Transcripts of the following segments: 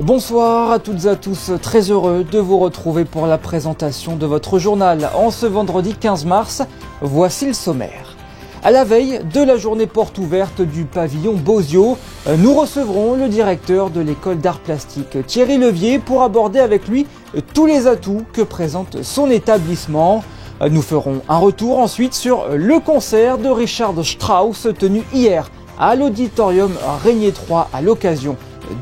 Bonsoir à toutes et à tous, très heureux de vous retrouver pour la présentation de votre journal en ce vendredi 15 mars. Voici le sommaire. À la veille de la journée porte ouverte du pavillon Bozio, nous recevrons le directeur de l'école d'art plastique Thierry Levier pour aborder avec lui tous les atouts que présente son établissement. Nous ferons un retour ensuite sur le concert de Richard Strauss tenu hier à l'auditorium Régnier 3 à l'occasion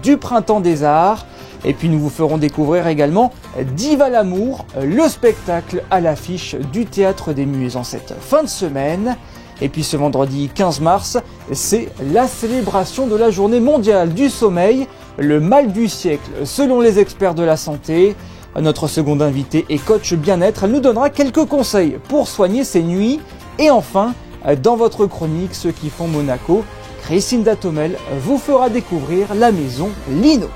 du Printemps des Arts. Et puis nous vous ferons découvrir également Diva l'amour, le spectacle à l'affiche du Théâtre des Muses en cette fin de semaine. Et puis ce vendredi 15 mars, c'est la célébration de la journée mondiale du sommeil, le mal du siècle selon les experts de la santé. Notre seconde invitée est coach bien-être, elle nous donnera quelques conseils pour soigner ses nuits. Et enfin, dans votre chronique Ceux qui font Monaco, Christine Datomel vous fera découvrir la maison Lino.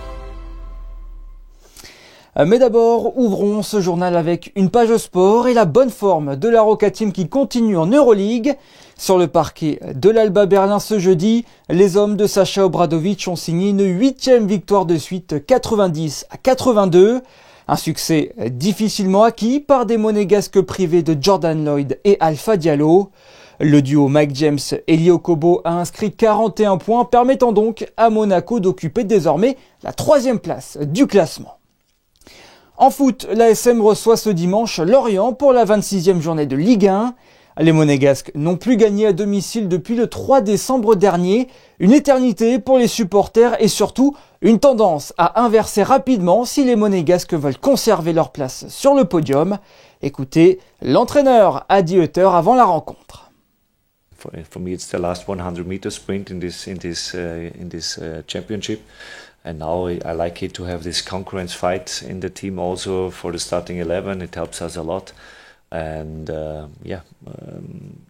Mais d'abord, ouvrons ce journal avec une page sport et la bonne forme de la Roca Team qui continue en Euroleague. Sur le parquet de l'Alba Berlin ce jeudi, les hommes de Sacha Obradovic ont signé une 8e victoire de suite 90-82. Un succès difficilement acquis par des monégasques privés de Jordan Lloyd et Alpha Diallo. Le duo Mike James et Lio Kobo a inscrit 41 points, permettant donc à Monaco d'occuper désormais la 3e place du classement. En foot, l'ASM reçoit ce dimanche Lorient pour la 26e journée de Ligue 1. Les Monégasques n'ont plus gagné à domicile depuis le 3 décembre dernier. Une éternité pour les supporters et surtout une tendance à inverser rapidement si les Monégasques veulent conserver leur place sur le podium. Écoutez l'entraîneur Adi Hütter avant la rencontre. For me, it's the last 100-meter sprint in this championship, and now I like it to have this concurrence fight in the team also for the starting 11. It helps us a lot, and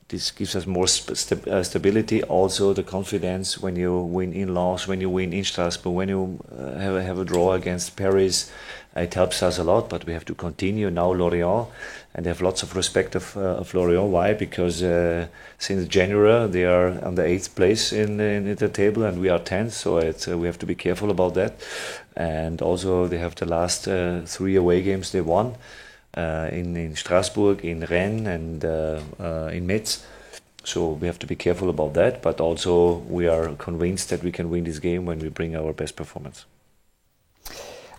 this gives us more stability. Also, the confidence when you win in Lens, when you win in Strasbourg, when you have a draw against Paris, it helps us a lot. But we have to continue now Lorient. And I have lots of respect of Lorient. Why? Because since January they are on the 8th place in the table, and we are 10th. So we have to be careful about that. And also they have the last 3 away games they won in Strasbourg, in Rennes, and in Metz. So we have to be careful about that. But also we are convinced that we can win this game when we bring our best performance.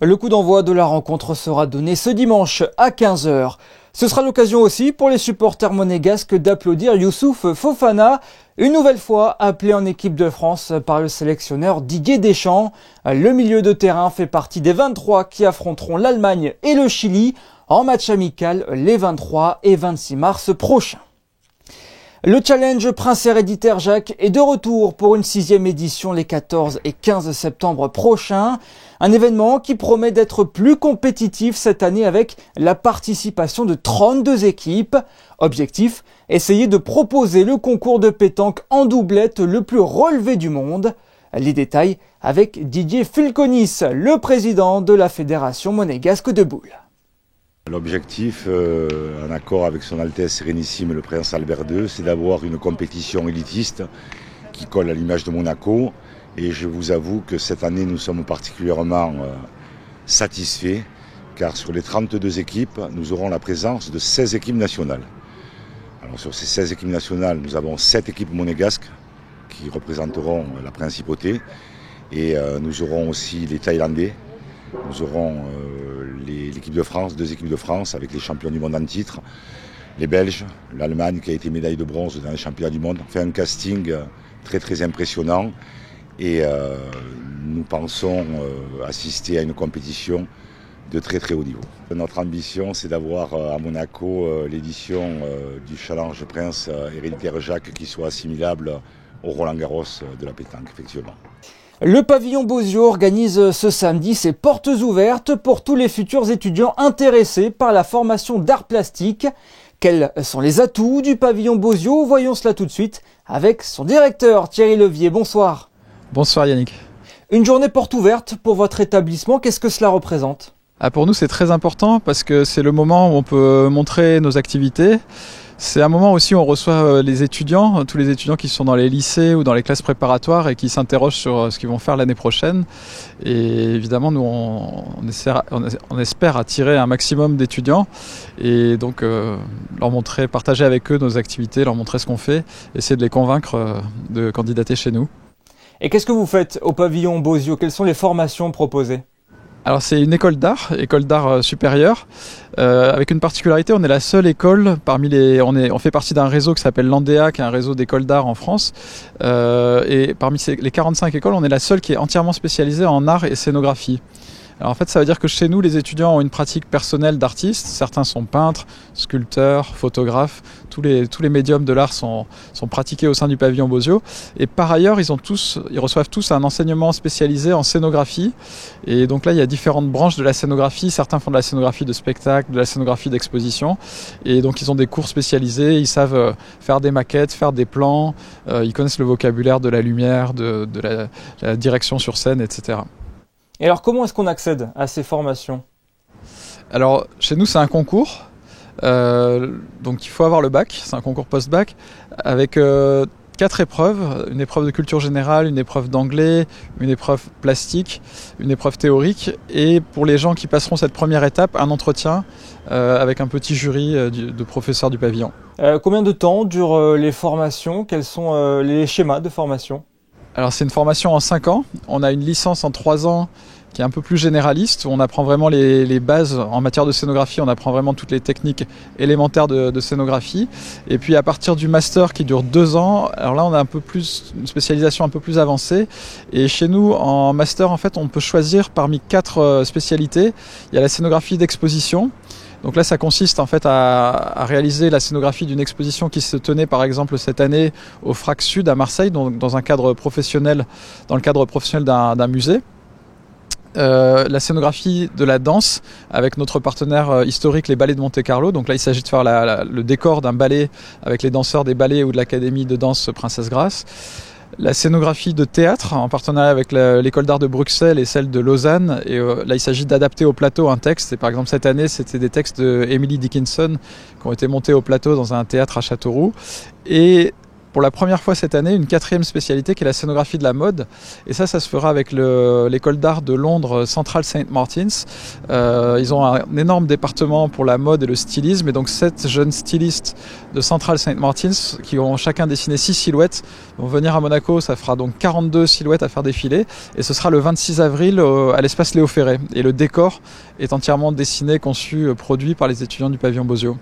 Le coup d'envoi de la rencontre sera donné ce dimanche à 15h. Ce sera l'occasion aussi pour les supporters monégasques d'applaudir Youssouf Fofana, une nouvelle fois appelé en équipe de France par le sélectionneur Didier Deschamps. Le milieu de terrain fait partie des 23 qui affronteront l'Allemagne et le Chili en match amical les 23 et 26 mars prochains. Le challenge Prince Héréditaire Jacques est de retour pour une 6e édition les 14 et 15 septembre prochains. Un événement qui promet d'être plus compétitif cette année avec la participation de 32 équipes. Objectif, essayer de proposer le concours de pétanque en doublette le plus relevé du monde. Les détails avec Didier Fulconis, le président de la Fédération monégasque de boules. L'objectif, en accord avec son Altesse Sérénissime le Prince Albert II, c'est d'avoir une compétition élitiste qui colle à l'image de Monaco. Et je vous avoue que cette année, nous sommes particulièrement satisfaits, car sur les 32 équipes, nous aurons la présence de 16 équipes nationales. Alors sur ces 16 équipes nationales, nous avons 7 équipes monégasques qui représenteront la principauté. Et nous aurons aussi les Thaïlandais. Nous aurons l'équipe de France, 2 équipes de France avec les champions du monde en titre, les Belges, l'Allemagne qui a été médaille de bronze dans les championnats du monde. On fait un casting très très impressionnant et nous pensons assister à une compétition de très très haut niveau. Notre ambition, c'est d'avoir à Monaco l'édition du Challenge Prince Héréditaire Jacques qui soit assimilable au Roland-Garros de la pétanque, effectivement. Le pavillon Bozio organise ce samedi ses portes ouvertes pour tous les futurs étudiants intéressés par la formation d'art plastique. Quels sont les atouts du pavillon Bozio? Voyons cela tout de suite avec son directeur Thierry Levier. Bonsoir. Bonsoir Yannick. Une journée porte ouverte pour votre établissement, qu'est-ce que cela représente? Pour nous c'est très important parce que c'est le moment où on peut montrer nos activités, C'est un moment aussi où on reçoit les étudiants, tous les étudiants qui sont dans les lycées ou dans les classes préparatoires et qui s'interrogent sur ce qu'ils vont faire l'année prochaine. Et évidemment, nous, on espère attirer un maximum d'étudiants et donc leur montrer, partager avec eux nos activités, leur montrer ce qu'on fait, essayer de les convaincre de candidater chez nous. Et qu'est-ce que vous faites au pavillon Bozio? Quelles sont les formations proposées? Alors c'est une école d'art supérieure, avec une particularité, on est la seule école parmi on fait partie d'un réseau qui s'appelle l'Andea, qui est un réseau d'écoles d'art en France, et parmi les 45 écoles, on est la seule qui est entièrement spécialisée en art et scénographie. Alors en fait, ça veut dire que chez nous, les étudiants ont une pratique personnelle d'artiste. Certains sont peintres, sculpteurs, photographes. Tous les médiums de l'art sont pratiqués au sein du pavillon Bozio. Et par ailleurs, ils reçoivent tous un enseignement spécialisé en scénographie. Et donc là, il y a différentes branches de la scénographie. Certains font de la scénographie de spectacle, de la scénographie d'exposition. Et donc, ils ont des cours spécialisés. Ils savent faire des maquettes, faire des plans. Ils connaissent le vocabulaire de la lumière, de la direction sur scène, etc. Et alors, comment est-ce qu'on accède à ces formations? Alors, chez nous, c'est un concours. Donc, il faut avoir le bac. C'est un concours post-bac avec 4 épreuves. Une épreuve de culture générale, une épreuve d'anglais, une épreuve plastique, une épreuve théorique. Et pour les gens qui passeront cette première étape, un entretien avec un petit jury de professeurs du pavillon. Combien de temps durent les formations? Quels sont les schémas de formation? Alors c'est une formation en 5 ans, on a une licence en 3 ans qui est un peu plus généraliste, où on apprend vraiment les bases en matière de scénographie, on apprend vraiment toutes les techniques élémentaires de scénographie. Et puis à partir du master qui dure 2 ans, alors là on a une spécialisation un peu plus avancée. Et chez nous en master en fait on peut choisir parmi 4 spécialités. Il y a la scénographie d'exposition. Donc là, ça consiste en fait à réaliser la scénographie d'une exposition qui se tenait par exemple cette année au FRAC Sud à Marseille, donc dans le cadre professionnel d'un musée. La scénographie de la danse avec notre partenaire historique, les ballets de Monte-Carlo. Donc là, il s'agit de faire le décor d'un ballet avec les danseurs des ballets ou de l'académie de danse Princesse Grace. La scénographie de théâtre en partenariat avec l'école d'art de Bruxelles et celle de Lausanne. Et là, il s'agit d'adapter au plateau un texte. Et par exemple, cette année, c'était des textes de Emily Dickinson qui ont été montés au plateau dans un théâtre à Châteauroux. Et pour la première fois cette année, une 4e spécialité qui est la scénographie de la mode. Et ça se fera avec l'école d'art de Londres, Central St. Martin's. Ils ont un énorme département pour la mode et le stylisme. Et donc 7 jeunes stylistes de Central St. Martin's qui ont chacun dessiné 6 silhouettes vont venir à Monaco. Ça fera donc 42 silhouettes à faire défiler. Et ce sera le 26 avril à l'espace Léo Ferré. Et le décor est entièrement dessiné, conçu, produit par les étudiants du pavillon Bozio.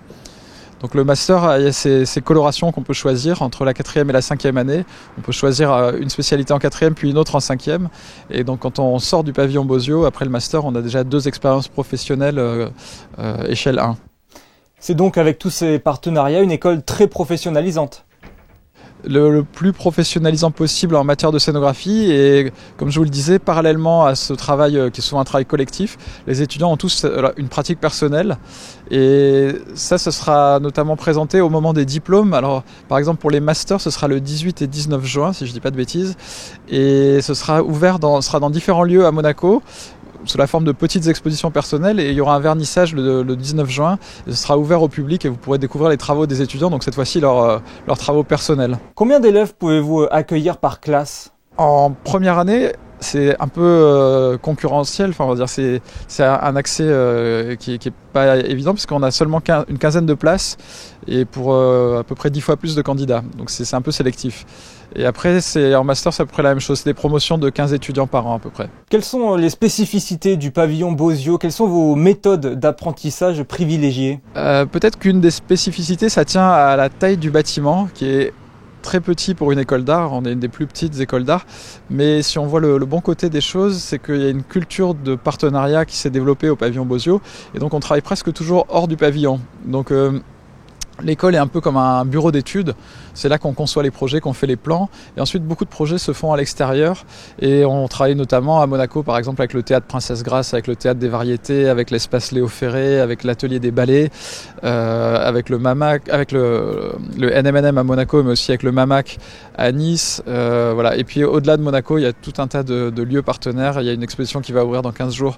Donc le master, il y a ces colorations qu'on peut choisir entre la 4e et la 5e année. On peut choisir une spécialité en 4e puis une autre en 5e. Et donc quand on sort du pavillon Bozio, après le master, on a déjà 2 expériences professionnelles échelle 1. C'est donc avec tous ces partenariats une école très professionnalisante. Le plus professionnalisant possible en matière de scénographie et comme je vous le disais, parallèlement à ce travail qui est souvent un travail collectif, les étudiants ont tous une pratique personnelle et ça, ce sera notamment présenté au moment des diplômes. Alors par exemple pour les masters, ce sera le 18 et 19 juin si je dis pas de bêtises et ce sera sera dans différents lieux à Monaco sous la forme de petites expositions personnelles et il y aura un vernissage le 19 juin. Et ce sera ouvert au public et vous pourrez découvrir les travaux des étudiants, donc cette fois-ci leurs travaux personnels. Combien d'élèves pouvez-vous accueillir par classe? En première année, c'est un peu concurrentiel, enfin on va dire c'est un accès qui est pas évident puisqu'on a seulement une quinzaine de places et pour à peu près 10 fois plus de candidats, donc c'est un peu sélectif. Et après, en master, c'est à peu près la même chose, c'est des promotions de 15 étudiants par an à peu près. Quelles sont les spécificités du pavillon Bozio? Quelles sont vos méthodes d'apprentissage privilégiées? Peut-être qu'une des spécificités, ça tient à la taille du bâtiment qui est très petit pour une école d'art, on est une des plus petites écoles d'art, mais si on voit le bon côté des choses, c'est qu'il y a une culture de partenariat qui s'est développée au pavillon Bozio, et donc on travaille presque toujours hors du pavillon. Donc l'école est un peu comme un bureau d'études, c'est là qu'on conçoit les projets, qu'on fait les plans, et ensuite beaucoup de projets se font à l'extérieur, et on travaille notamment à Monaco par exemple avec le théâtre Princesse Grace, avec le théâtre des variétés, avec l'espace Léo Ferré, avec l'atelier des ballets, avec le MAMAC, avec le NMNM à Monaco, mais aussi avec le MAMAC à Nice, voilà. Et puis au-delà de Monaco, il y a tout un tas de lieux partenaires, il y a une exposition qui va ouvrir dans 15 jours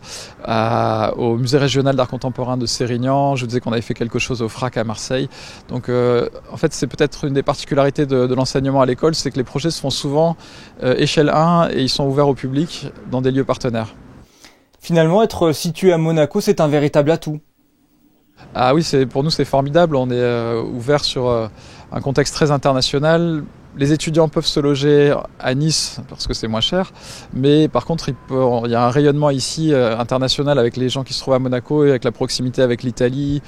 au musée régional d'art contemporain de Sérignan, je vous disais qu'on avait fait quelque chose au FRAC à Marseille. Donc en fait, c'est peut-être une des particularités de l'enseignement à l'école, c'est que les projets se font souvent échelle 1 et ils sont ouverts au public dans des lieux partenaires. Finalement, être situé à Monaco, c'est un véritable atout. Ah oui, pour nous c'est formidable, on est ouvert sur un contexte très international. Les étudiants peuvent se loger à Nice parce que c'est moins cher, mais par contre il y a un rayonnement ici international avec les gens qui se trouvent à Monaco et avec la proximité avec l'Italie,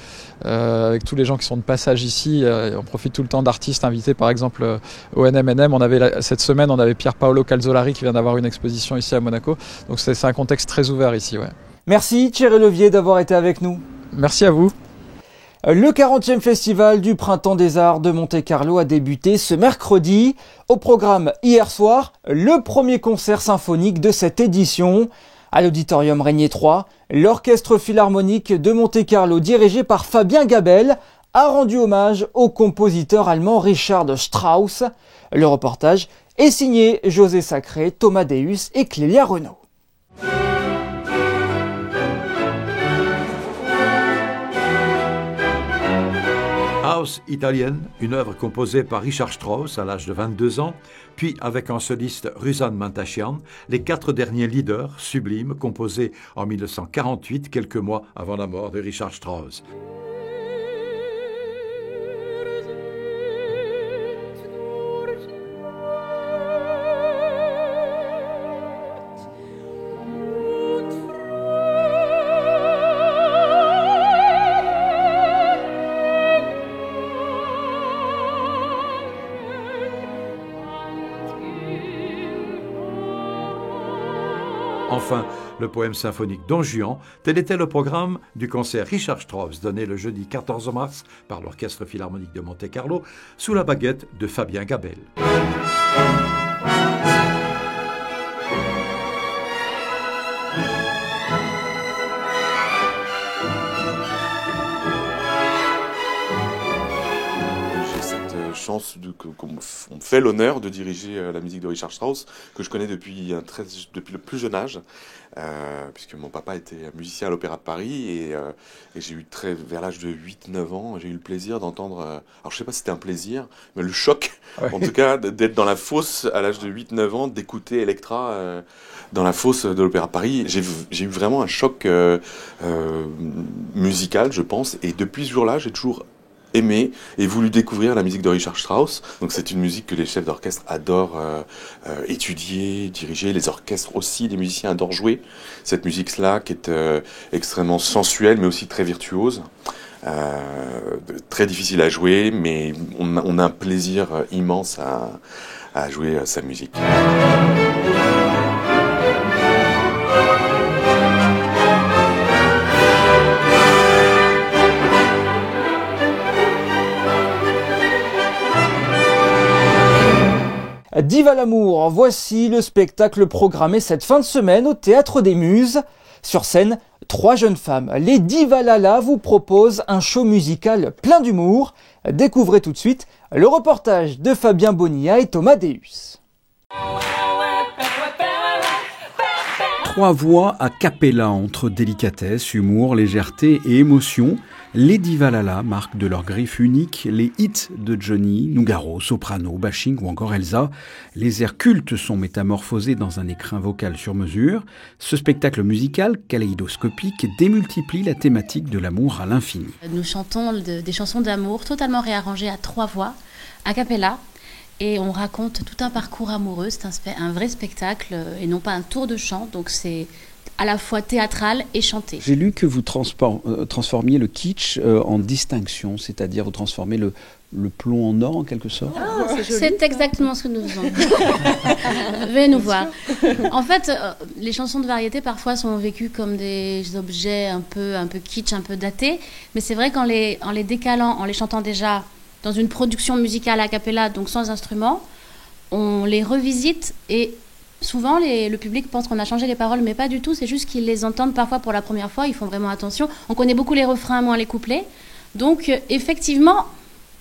avec tous les gens qui sont de passage ici. On profite tout le temps d'artistes invités, par exemple au NMNM. Cette semaine on avait Pier Paolo Calzolari qui vient d'avoir une exposition ici à Monaco, donc c'est un contexte très ouvert ici. Ouais. Merci Thierry Levier d'avoir été avec nous. Merci à vous. Le 40e festival du Printemps des Arts de Monte-Carlo a débuté ce mercredi. Au programme hier soir, le premier concert symphonique de cette édition. À l'Auditorium Régnier 3, l'Orchestre Philharmonique de Monte-Carlo, dirigé par Fabien Gabel, a rendu hommage au compositeur allemand Richard Strauss. Le reportage est signé José Sacré, Thomas Deus et Clélia Renaud. House italienne, une œuvre composée par Richard Strauss à l'âge de 22 ans, puis avec en soliste Ruslan Mantascian, les 4 derniers leaders sublimes composés en 1948, quelques mois avant la mort de Richard Strauss. Enfin, le poème symphonique Don Juan, tel était le programme du concert Richard Strauss donné le jeudi 14 mars par l'Orchestre Philharmonique de Monte-Carlo sous la baguette de Fabien Gabel. Chance qu'on me fait l'honneur de diriger la musique de Richard Strauss, que je connais depuis le plus jeune âge, puisque mon papa était musicien à l'Opéra de Paris, et j'ai eu vers l'âge de 8-9 ans, j'ai eu le plaisir d'entendre, alors je sais pas si c'était un plaisir, mais le choc, en tout cas, d'être dans la fosse à l'âge de 8-9 ans, d'écouter Electra dans la fosse de l'Opéra de Paris. J'ai eu vraiment un choc musical, je pense, et depuis ce jour-là, j'ai toujours aimé et voulu découvrir la musique de Richard Strauss. Donc c'est une musique que les chefs d'orchestre adorent étudier, diriger, les orchestres aussi, les musiciens adorent jouer. Cette musique-là qui est extrêmement sensuelle mais aussi très virtuose. Très difficile à jouer, mais on a un plaisir immense à jouer sa musique. Diva l'amour, voici le spectacle programmé cette fin de semaine au Théâtre des Muses. Sur scène, 3 jeunes femmes, les Diva Lala, vous proposent un show musical plein d'humour. Découvrez tout de suite le reportage de Fabien Bonilla et Thomas Deus. 3 voix a cappella entre délicatesse, humour, légèreté et émotion. Les Diva Lala marquent de leur griffe unique les hits de Johnny, Nougaro, Soprano, Bashing ou encore Elsa. Les airs cultes sont métamorphosés dans un écrin vocal sur mesure. Ce spectacle musical, kaléidoscopique, démultiplie la thématique de l'amour à l'infini. Nous chantons des chansons d'amour totalement réarrangées à 3 voix, a cappella. Et on raconte tout un parcours amoureux. C'est un vrai spectacle et non pas un tour de chant. Donc c'est à la fois théâtral et chanté. J'ai lu que vous transformiez le kitsch en distinction, c'est-à-dire vous transformez le plomb en or en quelque sorte. C'est exactement ce que nous faisons. Venez nous voir. En fait, les chansons de variété parfois sont vécues comme des objets un peu kitsch, un peu datés. Mais c'est vrai qu'en les décalant, en les chantant déjà dans une production musicale a cappella, donc sans instrument, on les revisite et souvent le public pense qu'on a changé les paroles, mais pas du tout, c'est juste qu'ils les entendent parfois pour la première fois, ils font vraiment attention. On connaît beaucoup les refrains, moins les couplets. Donc effectivement,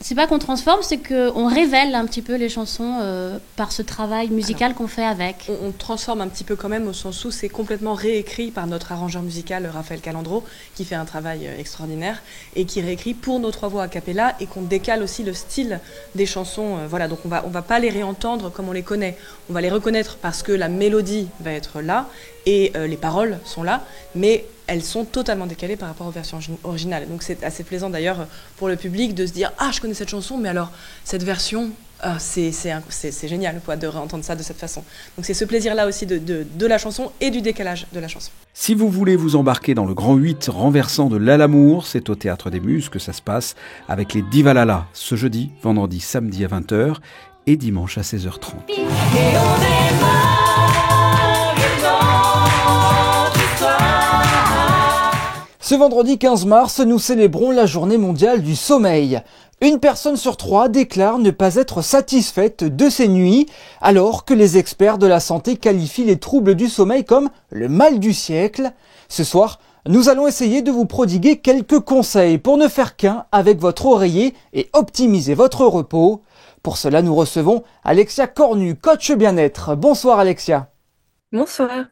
C'est pas qu'on transforme, c'est qu'on révèle un petit peu les chansons par ce travail musical qu'on fait avec. On transforme un petit peu quand même au sens où c'est complètement réécrit par notre arrangeur musical Raphaël Calandro qui fait un travail extraordinaire et qui réécrit pour nos 3 voix a cappella et qu'on décale aussi le style des chansons. Voilà, donc on va pas les réentendre comme on les connaît. On va les reconnaître parce que la mélodie va être là et les paroles sont là, mais elles sont totalement décalées par rapport aux versions originales. Donc c'est assez plaisant d'ailleurs pour le public de se dire « Ah, je connais cette chanson, mais alors cette version, c'est génial quoi, de réentendre ça de cette façon. » Donc c'est ce plaisir-là aussi de la chanson et du décalage de la chanson. Si vous voulez vous embarquer dans le grand 8 renversant de l'Alamour, c'est au Théâtre des Muses que ça se passe avec les Divalala, ce jeudi, vendredi, samedi à 20h et dimanche à 16h30. Ce vendredi 15 mars, nous célébrons la journée mondiale du sommeil. Une personne sur 3 déclare ne pas être satisfaite de ses nuits, alors que les experts de la santé qualifient les troubles du sommeil comme le mal du siècle. Ce soir, nous allons essayer de vous prodiguer quelques conseils pour ne faire qu'un avec votre oreiller et optimiser votre repos. Pour cela, nous recevons Alexia Cornu, coach bien-être. Bonsoir Alexia. Bonsoir.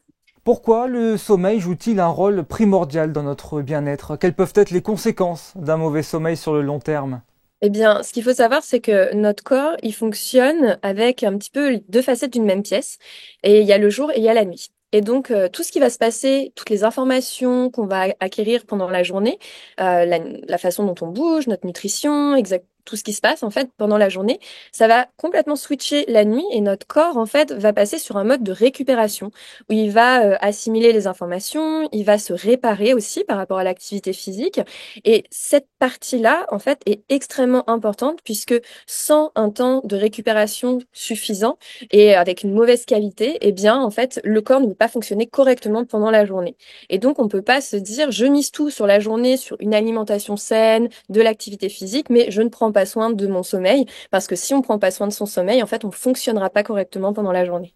Pourquoi le sommeil joue-t-il un rôle primordial dans notre bien-être? Quelles peuvent être les conséquences d'un mauvais sommeil sur le long terme? Eh bien, ce qu'il faut savoir, c'est que notre corps, il fonctionne avec un petit peu 2 facettes d'une même pièce. Et il y a le jour et il y a la nuit. Et donc, tout ce qui va se passer, toutes les informations qu'on va acquérir pendant la journée, la façon dont on bouge, notre nutrition, tout ce qui se passe en fait pendant la journée, ça va complètement switcher la nuit et notre corps en fait va passer sur un mode de récupération où il va assimiler les informations, il va se réparer aussi par rapport à l'activité physique et cette partie-là en fait est extrêmement importante puisque sans un temps de récupération suffisant et avec une mauvaise qualité, eh bien en fait le corps ne peut pas fonctionner correctement pendant la journée. Et donc on peut pas se dire je mise tout sur la journée, sur une alimentation saine, de l'activité physique, mais je ne prends pas soin de mon sommeil, parce que si on prend pas soin de son sommeil, en fait, on fonctionnera pas correctement pendant la journée.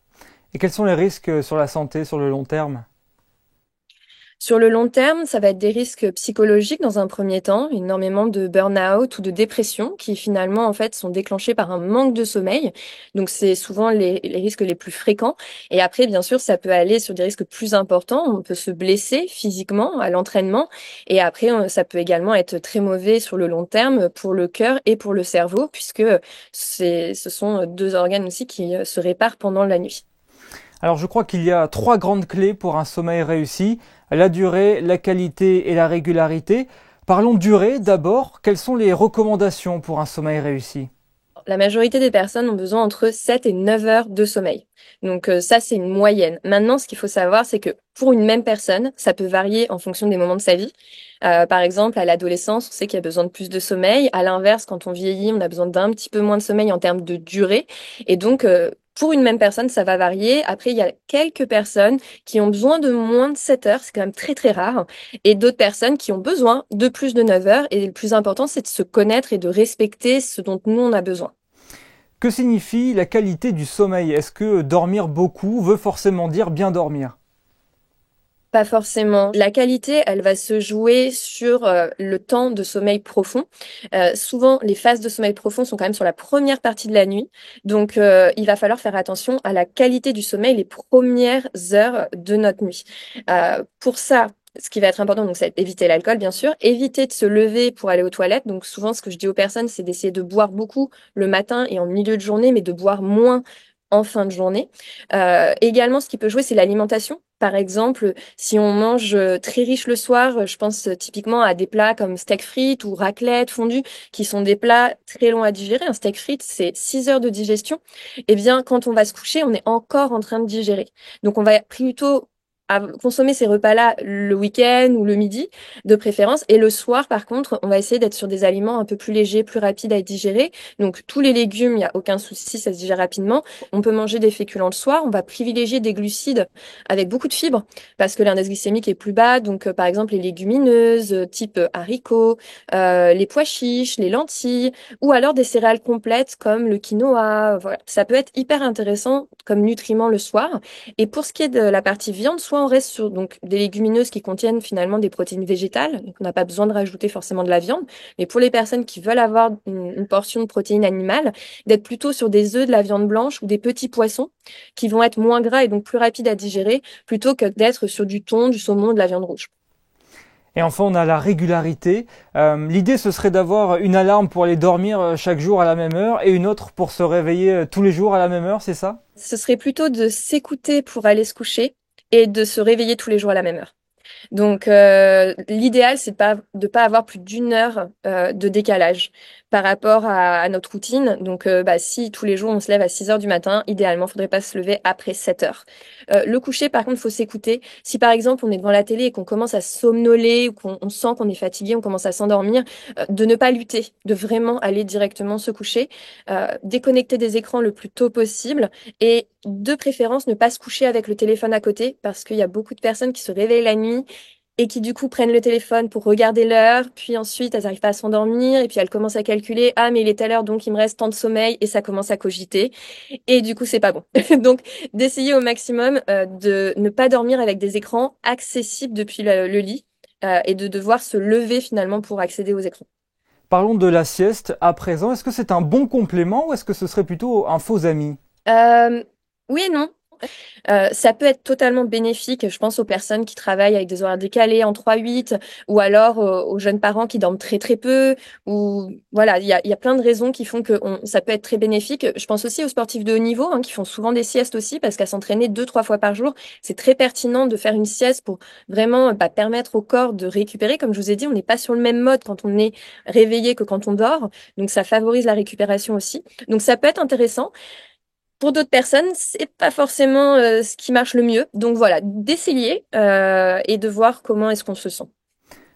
Et quels sont les risques sur la santé sur le long terme? Sur le long terme, ça va être des risques psychologiques dans un premier temps, énormément de burn-out ou de dépression qui finalement en fait sont déclenchés par un manque de sommeil. Donc c'est souvent les risques les plus fréquents. Et après, bien sûr, ça peut aller sur des risques plus importants. On peut se blesser physiquement à l'entraînement. Et après, ça peut également être très mauvais sur le long terme pour le cœur et pour le cerveau, puisque ce sont 2 organes aussi qui se réparent pendant la nuit. Alors je crois qu'il y a 3 grandes clés pour un sommeil réussi, la durée, la qualité et la régularité. Parlons durée d'abord, quelles sont les recommandations pour un sommeil réussi? La majorité des personnes ont besoin entre 7 et 9 heures de sommeil. Donc ça, c'est une moyenne. Maintenant, ce qu'il faut savoir, c'est que pour une même personne, ça peut varier en fonction des moments de sa vie. Par exemple, à l'adolescence, on sait qu'il y a besoin de plus de sommeil. À l'inverse, quand on vieillit, on a besoin d'un petit peu moins de sommeil en termes de durée. Et donc, pour une même personne, ça va varier. Après, il y a quelques personnes qui ont besoin de moins de 7 heures, c'est quand même très très rare, et d'autres personnes qui ont besoin de plus de 9 heures. Et le plus important, c'est de se connaître et de respecter ce dont nous, on a besoin. Que signifie la qualité du sommeil? Est-ce que dormir beaucoup veut forcément dire bien dormir? Pas forcément. La qualité, elle va se jouer sur le temps de sommeil profond. Souvent, les phases de sommeil profond sont quand même sur la première partie de la nuit. Donc, il va falloir faire attention à la qualité du sommeil les premières heures de notre nuit. Pour ça, ce qui va être important, donc, c'est éviter l'alcool, bien sûr, éviter de se lever pour aller aux toilettes. Donc, souvent, ce que je dis aux personnes, c'est d'essayer de boire beaucoup le matin et en milieu de journée, mais de boire moins en fin de journée. Également, ce qui peut jouer, c'est l'alimentation. Par exemple, si on mange très riche le soir, je pense typiquement à des plats comme steak frites ou raclette, fondue, qui sont des plats très longs à digérer. Un steak frites, c'est 6 heures de digestion. Eh bien, quand on va se coucher, on est encore en train de digérer. Donc, on va plutôt consommer ces repas-là le week-end ou le midi, de préférence. Et le soir, par contre, on va essayer d'être sur des aliments un peu plus légers, plus rapides à digérer. Donc, tous les légumes, il n'y a aucun souci, ça se digère rapidement. On peut manger des féculents le soir. On va privilégier des glucides avec beaucoup de fibres parce que l'index glycémique est plus bas. Donc, par exemple, les légumineuses, type haricots, les pois chiches, les lentilles, ou alors des céréales complètes comme le quinoa. Voilà. Ça peut être hyper intéressant comme nutriment le soir. Et pour ce qui est de la partie viande, soit on reste sur donc des légumineuses qui contiennent finalement des protéines végétales, donc on n'a pas besoin de rajouter forcément de la viande. Mais pour les personnes qui veulent avoir une portion de protéines animales, d'être plutôt sur des œufs, de la viande blanche ou des petits poissons qui vont être moins gras et donc plus rapides à digérer, plutôt que d'être sur du thon, du saumon, de la viande rouge. Et enfin, on a la régularité. L'idée, ce serait d'avoir une alarme pour aller dormir chaque jour à la même heure et une autre pour se réveiller tous les jours à la même heure, c'est ça? Ce serait plutôt de s'écouter pour aller se coucher et de se réveiller tous les jours à la même heure. Donc, l'idéal, c'est de pas avoir plus d'1 heure de décalage par rapport à notre routine. Donc, si tous les jours on se lève à 6 heures du matin, idéalement, faudrait pas se lever après 7 heures. Le coucher, par contre, faut s'écouter. Si par exemple on est devant la télé et qu'on commence à somnoler ou qu'on sent qu'on est fatigué, on commence à s'endormir, de ne pas lutter, de vraiment aller directement se coucher, déconnecter des écrans le plus tôt possible et de préférence ne pas se coucher avec le téléphone à côté parce qu'il y a beaucoup de personnes qui se réveillent la nuit et qui du coup prennent le téléphone pour regarder l'heure, puis ensuite elles n'arrivent pas à s'endormir et puis elles commencent à calculer « Ah mais il est telle heure donc il me reste tant de sommeil » et ça commence à cogiter et du coup c'est pas bon. Donc d'essayer au maximum de ne pas dormir avec des écrans accessibles depuis le lit et de devoir se lever finalement pour accéder aux écrans. Parlons de la sieste à présent. Est-ce que c'est un bon complément ou est-ce que ce serait plutôt un faux ami? Oui et non. Ça peut être totalement bénéfique, je pense aux personnes qui travaillent avec des horaires décalés en 3-8 ou alors aux jeunes parents qui dorment très très peu ou voilà, il y a plein de raisons qui font que ça peut être très bénéfique. Je pense aussi aux sportifs de haut niveau qui font souvent des siestes aussi parce qu'à s'entraîner 2-3 fois par jour, c'est très pertinent de faire une sieste pour vraiment permettre au corps de récupérer. Comme je vous ai dit, on n'est pas sur le même mode quand on est réveillé que quand on dort, donc ça favorise la récupération aussi. Donc ça peut être intéressant. Pour d'autres personnes, c'est pas forcément ce qui marche le mieux. Donc voilà, d'essayer et de voir comment est-ce qu'on se sent.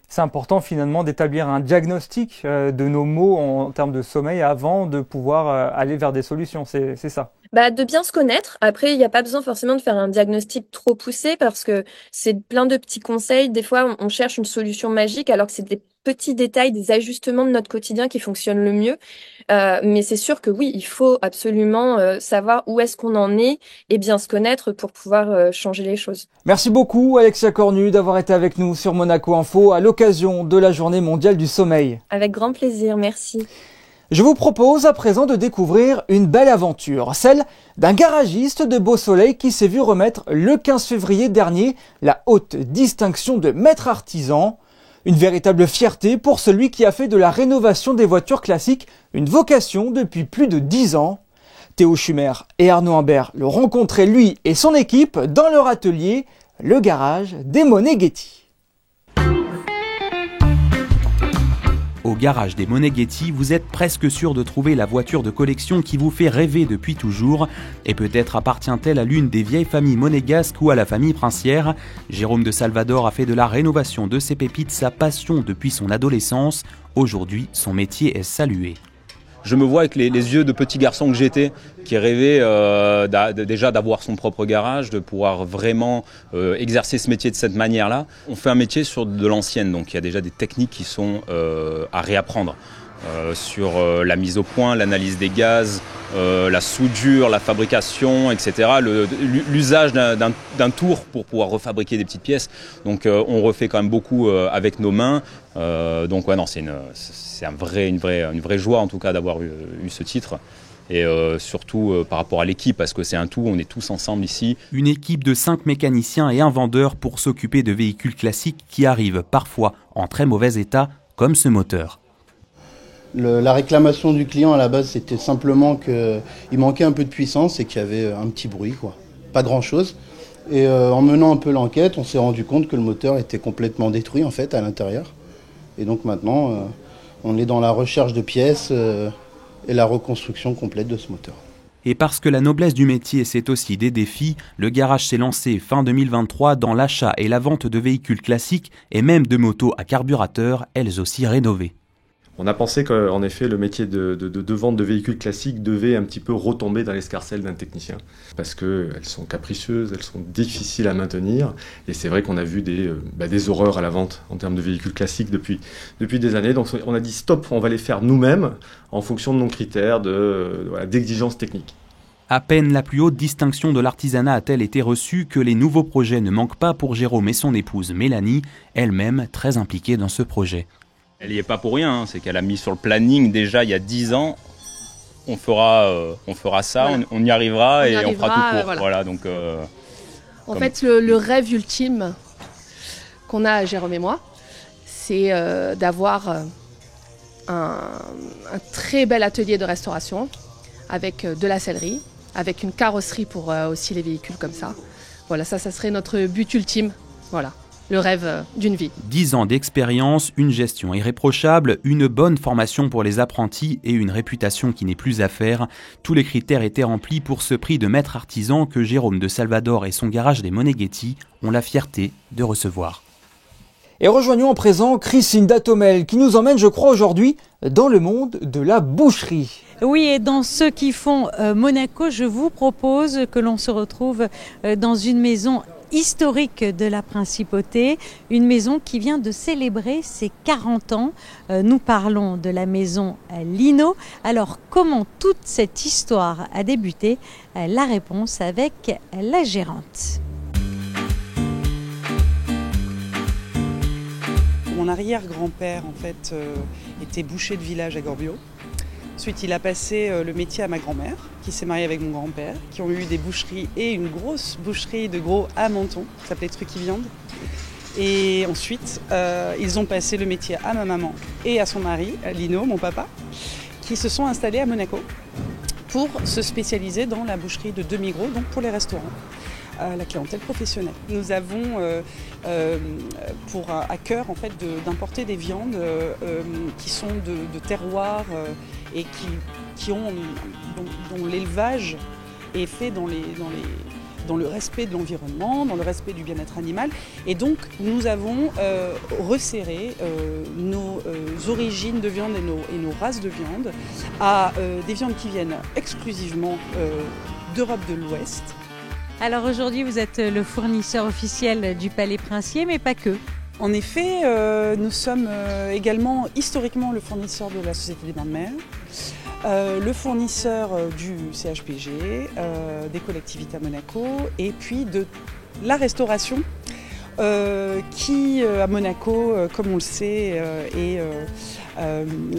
C'est important finalement d'établir un diagnostic de nos maux en termes de sommeil avant de pouvoir aller vers des solutions, c'est ça? De bien se connaître. Après, il n'y a pas besoin forcément de faire un diagnostic trop poussé parce que c'est plein de petits conseils. Des fois, on cherche une solution magique alors que c'est des petits détails, des ajustements de notre quotidien qui fonctionnent le mieux. Mais c'est sûr que oui, il faut absolument savoir où est-ce qu'on en est et bien se connaître pour pouvoir changer les choses. Merci beaucoup Alexia Cornu d'avoir été avec nous sur Monaco Info à l'occasion de la Journée mondiale du sommeil. Avec grand plaisir, merci. Je vous propose à présent de découvrir une belle aventure, celle d'un garagiste de Beausoleil qui s'est vu remettre le 15 février dernier la haute distinction de maître artisan. Une véritable fierté pour celui qui a fait de la rénovation des voitures classiques une vocation depuis plus de 10 ans. Théo Schumer et Arnaud Imbert le rencontraient lui et son équipe dans leur atelier, le garage des Moneghetti. Au garage des Moneghetti, vous êtes presque sûr de trouver la voiture de collection qui vous fait rêver depuis toujours. Et peut-être appartient-elle à l'une des vieilles familles monégasques ou à la famille princière. Jérôme de Salvador a fait de la rénovation de ses pépites sa passion depuis son adolescence. Aujourd'hui, son métier est salué. Je me vois avec les yeux de petit garçon que j'étais, qui rêvait déjà d'avoir son propre garage, de pouvoir vraiment exercer ce métier de cette manière-là. On fait un métier sur de l'ancienne, donc il y a déjà des techniques qui sont à réapprendre. Sur la mise au point, l'analyse des gaz, la soudure, la fabrication, etc. L'usage d'un tour pour pouvoir refabriquer des petites pièces. Donc on refait quand même beaucoup avec nos mains. Donc ouais, non, c'est une vraie joie en tout cas d'avoir eu ce titre. Et surtout par rapport à l'équipe, parce que c'est un tout, on est tous ensemble ici. Une équipe de 5 mécaniciens et un vendeur pour s'occuper de véhicules classiques qui arrivent parfois en très mauvais état, comme ce moteur. La réclamation du client à la base, c'était simplement qu'il manquait un peu de puissance et qu'il y avait un petit bruit, quoi. Pas grand-chose. Et en menant un peu l'enquête, on s'est rendu compte que le moteur était complètement détruit en fait à l'intérieur. Et donc maintenant, on est dans la recherche de pièces et la reconstruction complète de ce moteur. Et parce que la noblesse du métier, c'est aussi des défis, le garage s'est lancé fin 2023 dans l'achat et la vente de véhicules classiques et même de motos à carburateur, elles aussi rénovées. On a pensé qu'en effet, le métier de vente de véhicules classiques devait un petit peu retomber dans l'escarcelle d'un technicien. Parce qu'elles sont capricieuses, elles sont difficiles à maintenir. Et c'est vrai qu'on a vu des horreurs à la vente en termes de véhicules classiques depuis des années. Donc on a dit stop, on va les faire nous-mêmes en fonction de nos critères d'exigence technique. À peine la plus haute distinction de l'artisanat a-t-elle été reçue que les nouveaux projets ne manquent pas pour Jérôme et son épouse Mélanie, elle-même très impliquée dans ce projet. Elle n'y est pas pour rien, c'est qu'elle a mis sur le planning déjà il y a 10 ans, on fera ça, voilà. on y arrivera on fera tout pour. Voilà, donc, en fait, le rêve ultime qu'on a, Jérôme et moi, c'est d'avoir un très bel atelier de restauration avec de la sellerie, avec une carrosserie pour aussi les véhicules comme ça. Voilà, ça serait notre but ultime. Voilà, le rêve d'une vie. 10 ans d'expérience, une gestion irréprochable, une bonne formation pour les apprentis et une réputation qui n'est plus à faire. Tous les critères étaient remplis pour ce prix de maître artisan que Jérôme de Salvador et son garage des Moneghetti ont la fierté de recevoir. Et rejoignons à présent Christine Datomel qui nous emmène, je crois, aujourd'hui dans le monde de la boucherie. Oui, et dans ceux qui font Monaco, je vous propose que l'on se retrouve dans une maison historique de la principauté, une maison qui vient de célébrer ses 40 ans. Nous parlons de la maison Lino. Alors, comment toute cette histoire a débuté? La réponse avec la gérante. Mon arrière-grand-père, en fait, était boucher de village à Gorbio. Ensuite, il a passé le métier à ma grand-mère, qui s'est mariée avec mon grand-père, qui ont eu des boucheries et une grosse boucherie de gros à Menton, qui s'appelait Trucky Viande. Et ensuite, ils ont passé le métier à ma maman et à son mari, Lino, mon papa, qui se sont installés à Monaco pour se spécialiser dans la boucherie de demi-gros, donc pour les restaurants. La clientèle professionnelle. Nous avons à cœur en fait d'importer des viandes qui sont de terroir et dont l'élevage est fait dans le respect de l'environnement, dans le respect du bien-être animal. Et donc nous avons resserré nos origines de viande et nos races de viande à des viandes qui viennent exclusivement d'Europe de l'Ouest. Alors aujourd'hui, vous êtes le fournisseur officiel du Palais Princier, mais pas que. En effet, nous sommes également historiquement le fournisseur de la Société des Bains de Mer, le fournisseur du CHPG, des collectivités à Monaco, et puis de la restauration qui, à Monaco, comme on le sait, est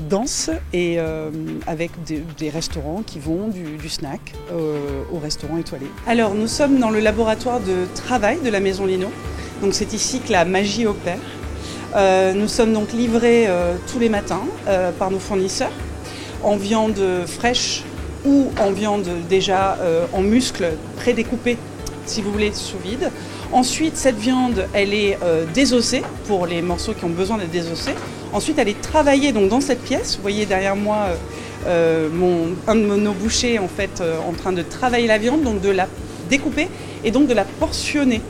dense et avec des restaurants qui vont du snack au restaurant étoilé. Alors nous sommes dans le laboratoire de travail de la Maison Lino, donc c'est ici que la magie opère. Nous sommes donc livrés tous les matins par nos fournisseurs en viande fraîche ou en viande déjà en muscles prédécoupés, si vous voulez, sous vide. Ensuite, cette viande, elle est désossée pour les morceaux qui ont besoin d'être désossés. Ensuite, elle est travaillée donc, dans cette pièce. Vous voyez derrière moi un de nos bouchers en fait, en train de travailler la viande, donc de la découper et donc de la portionner.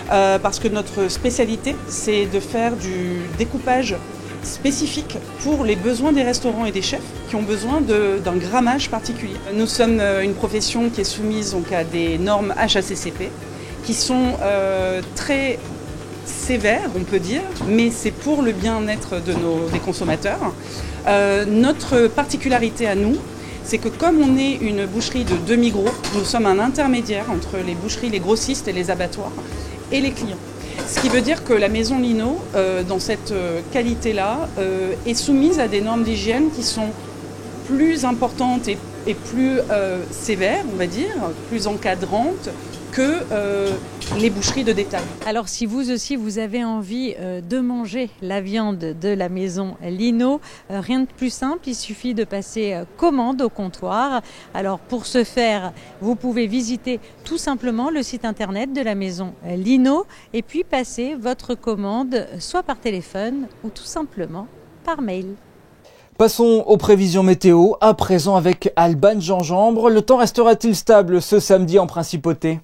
Parce que notre spécialité, c'est de faire du découpage spécifique pour les besoins des restaurants et des chefs qui ont besoin d'un grammage particulier. Nous sommes une profession qui est soumise donc, à des normes HACCP qui sont très sévères, on peut dire, mais c'est pour le bien-être des consommateurs. Notre particularité à nous, c'est que comme on est une boucherie de demi-gros, nous sommes un intermédiaire entre les boucheries, les grossistes et les abattoirs et les clients. Ce qui veut dire que la Maison Lino, dans cette qualité-là, est soumise à des normes d'hygiène qui sont plus importantes et plus sévères, on va dire, plus encadrantes que les boucheries de détail. Alors si vous aussi vous avez envie de manger la viande de la Maison Lino, rien de plus simple, il suffit de passer commande au comptoir. Alors pour ce faire, vous pouvez visiter tout simplement le site internet de la Maison Lino et puis passer votre commande soit par téléphone ou tout simplement par mail. Passons aux prévisions météo, à présent avec Alban Gingembre. Le temps restera-t-il stable ce samedi en Principauté ?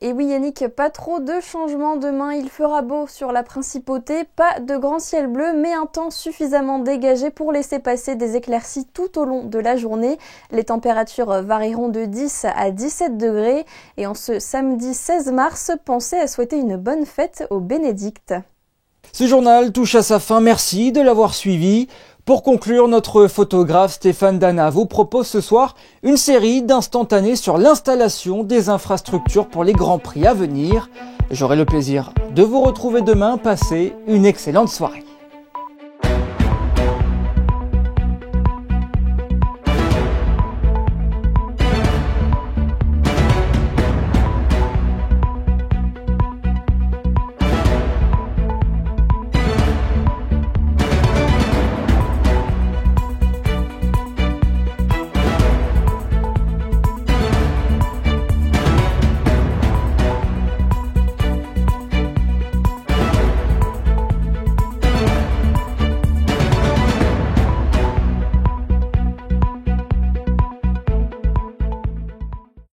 Et oui Yannick, pas trop de changements demain, il fera beau sur la Principauté, pas de grand ciel bleu, mais un temps suffisamment dégagé pour laisser passer des éclaircies tout au long de la journée. Les températures varieront de 10 à 17 degrés et en ce samedi 16 mars, pensez à souhaiter une bonne fête aux Bénédictes. Ce journal touche à sa fin, merci de l'avoir suivi. Pour conclure, notre photographe Stéphane Dana vous propose ce soir une série d'instantanés sur l'installation des infrastructures pour les Grands Prix à venir. J'aurai le plaisir de vous retrouver demain. Passez une excellente soirée.